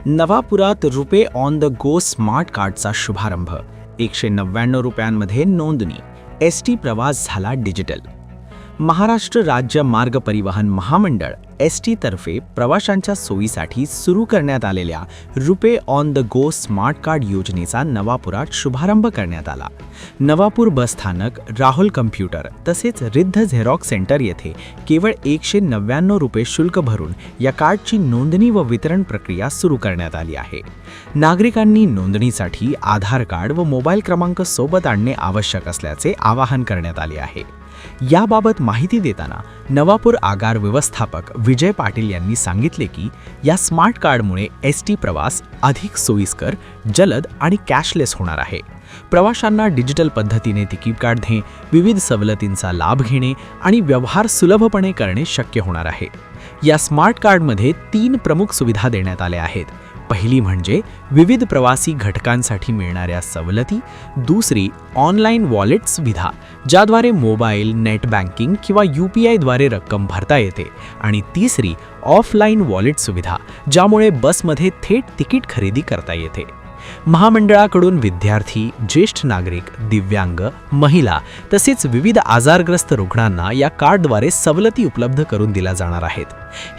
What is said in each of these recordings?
नवापुरात RuPay on the go smart कार्डचा शुभारंभ. 199 रुपयांमध्ये नोंदणी. एसटी प्रवास झाला डिजिटल. महाराष्ट्र राज्य मार्ग परिवहन महामंडळ एसटी तर्फे प्रवाशांच्या सोयीसाठी सुरू करण्यात आलेल्या RuPay on the go smart card योजनेचा नवापुरात शुभारंभ करण्यात आला. नवापूर बस स्थानक, राहुल कम्प्युटर तसेच रिद्ध झेरॉक्स सेंटर येथे केवळ 199 रुपये शुल्क भरून या कार्डची नोंदणी व वितरण प्रक्रिया सुरू करण्यात आली आहे. नागरिकांनी नोंदणीसाठी आधार कार्ड व मोबाईल क्रमांक सोबत आणणे आवश्यक असल्याचे आवाहन करण्यात आले आहे. याबाबत माहिती देताना नवापूर आगार व्यवस्थापक विजय पाटील यांनी सांगितले की या स्मार्ट कार्डमुळे एसटी प्रवास अधिक सोयीस्कर, जलद आणि कॅशलेस होणार आहे. प्रवाशांना डिजिटल पद्धतीने तिकीट काढणे, विविध सवलतींचा लाभ घेणे आणि व्यवहार सुलभपणे करणे शक्य होणार आहे. या स्मार्ट कार्डमध्ये 3 प्रमुख सुविधा देण्यात आल्या आहेत. पहिली म्हणजे विविध प्रवासी घटकांसाठी मिळणाऱ्या सवलती. दुसरी ऑनलाईन वॉलेट सुविधा, ज्याद्वारे मोबाईल, नेट बँकिंग किंवा UPI द्वारे रक्कम भरता येते. आणि तिसरी ऑफलाईन वॉलेट सुविधा, ज्यामुळे बसमध्ये थेट तिकीट खरेदी करता येते. महामंडळाकडून विद्यार्थी, ज्येष्ठ नागरिक, दिव्यांग, महिला तसेच विविध आजारग्रस्त रुग्णांना या कार्डद्वारे सवलती उपलब्ध करून दिल्या जाणार आहेत.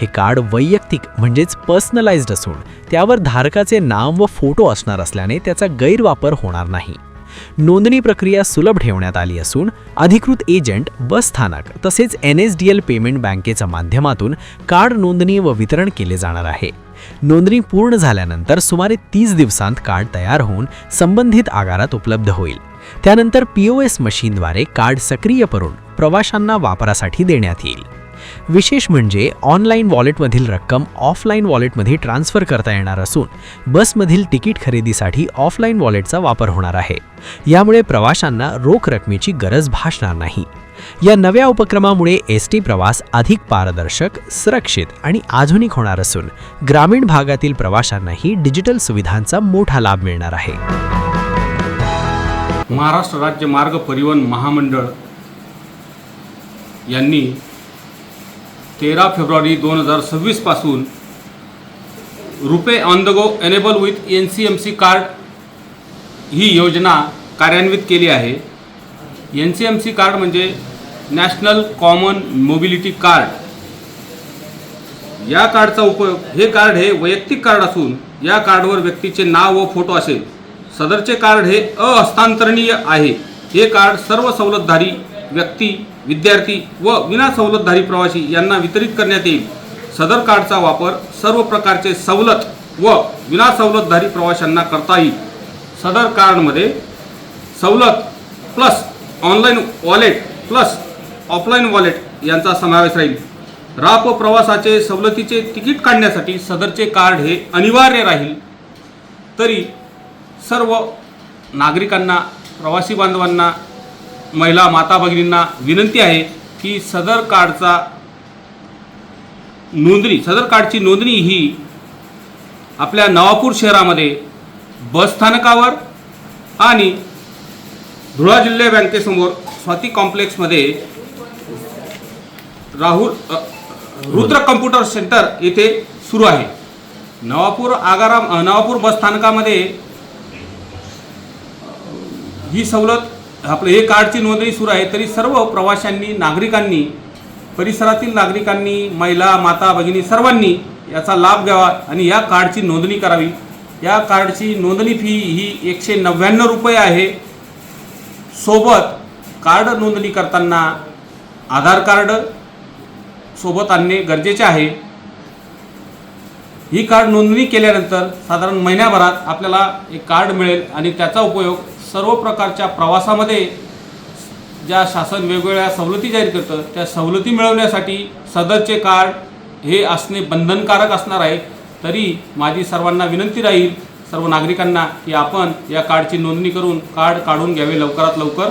हे कार्ड वैयक्तिक म्हणजेच पर्सनलाइज्ड असून त्यावर धारकाचे नाव व फोटो असणार असल्याने त्याचा गैरवापर होणार नाही. नोंदणी प्रक्रिया सुलभ ठेवण्यात आली असून अधिकृत एजंट, बस स्थानक तसेच NSDL पेमेंट बँकेच्या माध्यमातून कार्ड नोंदणी व वितरण केले जाणार आहे. नोंदणी पूर्ण झाल्यानंतर सुमारे 30 दिवसांत कार्ड तयार होऊन संबंधित आगारात उपलब्ध होईल. त्यानंतर POS मशीनद्वारे कार्ड सक्रिय करून प्रवाशांना वापरासाठी देण्यात येईल. विशेष म्हणजे ऑनलाईन वॉलेटमधील रक्कम ऑफलाईन वॉलेटमध्ये ट्रान्स्फर करता येणार असून बसमधील तिकीट खरेदीसाठी ऑफलाईन वॉलेटचा वापर होणार आहे. यामुळे प्रवाशांना रोख रकमेची गरज भासणार नाही. या नव्या उपक्रमामुळे एसटी प्रवास अधिक पारदर्शक, सुरक्षित आणि आधुनिक होणार असून ग्रामीण भागातील प्रवाशांनाही डिजिटल सुविधांचा मोठा लाभ मिळणार आहे. महाराष्ट्र राज्य मार्ग परिवहन महामंडळ यांनी 13 फेब्रुवारी 2026 पासून RuPay on the go enable with NCMC card ही योजना कार्यान्वित केली आहे. NCMC कार्ड म्हणजे नॅशनल कॉमन मोबिलिटी कार्ड. या कार्डचा उपयोग, हे कार्ड हे वैयक्तिक कार्ड असून या कार्डवर व्यक्तीचे नाव व फोटो असेल. सदरचे कार्ड हे अहस्तांतरणीय आहे. हे कार्ड सर्व सवलतधारी व्यक्ती, विद्यार्थी व विना सवलतधारी प्रवासी यांना वितरित करण्यात येईल. सदर कार्डचा वापर सर्व प्रकारचे सवलत व विना सवलतधारी प्रवाशांना करता येईल. सदर कार्डमध्ये सवलत plus online wallet plus offline wallet यांचा समावेश राहील. राप प्रवासाचे सवलतीचे तिकीट काढण्यासाठी सदरचे कार्ड हे अनिवार्य राहील. तरी सर्व नागरिकांना, प्रवासी बांधवांना, महिला माता भगिनींना विनंती आहे की सदर कार्डची नोंदणी ही आपल्या नवापूर शहरामध्ये बस स्थानकावर आणि धुळा जिल्हा बँकेसमोर स्वाती कॉम्प्लेक्समध्ये रुद्र कम्प्युटर सेंटर येथे सुरू आहे. नवापूर बस स्थानकामध्ये ही सवलत हे कार्डची नोंदणी सुरू आहे. तरी सर्व प्रवाशांनी, नागरिकांनी, परिसरातील नागरिकांनी, महिला माता भगिनी सर्वांनी याचा लाभ घ्यावा आणि या कार्डची नोंदणी करावी. या कार्डची नोंदणी फी ही 199 रुपये आहे. सोबत कार्ड नोंदणी करताना आधार कार्ड सोबत आणणे गरजेचे आहे. ही कार्ड नोंदणी केल्यानंतर साधारण महिन्याभरात आपल्याला एक कार्ड मिळेल आणि त्याचा उपयोग सर्व प्रकारच्या प्रवासामध्ये ज्या शासन वेगवेगळ्या सवलती जाहीर करतं त्या सवलती मिळवण्यासाठी सदरचे कार्ड हे असणे बंधनकारक असणार आहे. तरी माझी सर्वांना विनंती राहील, सर्व नागरिकांना, की आपण या कार्डची नोंदणी करून कार्ड काढून घ्यावे लवकरात लवकर.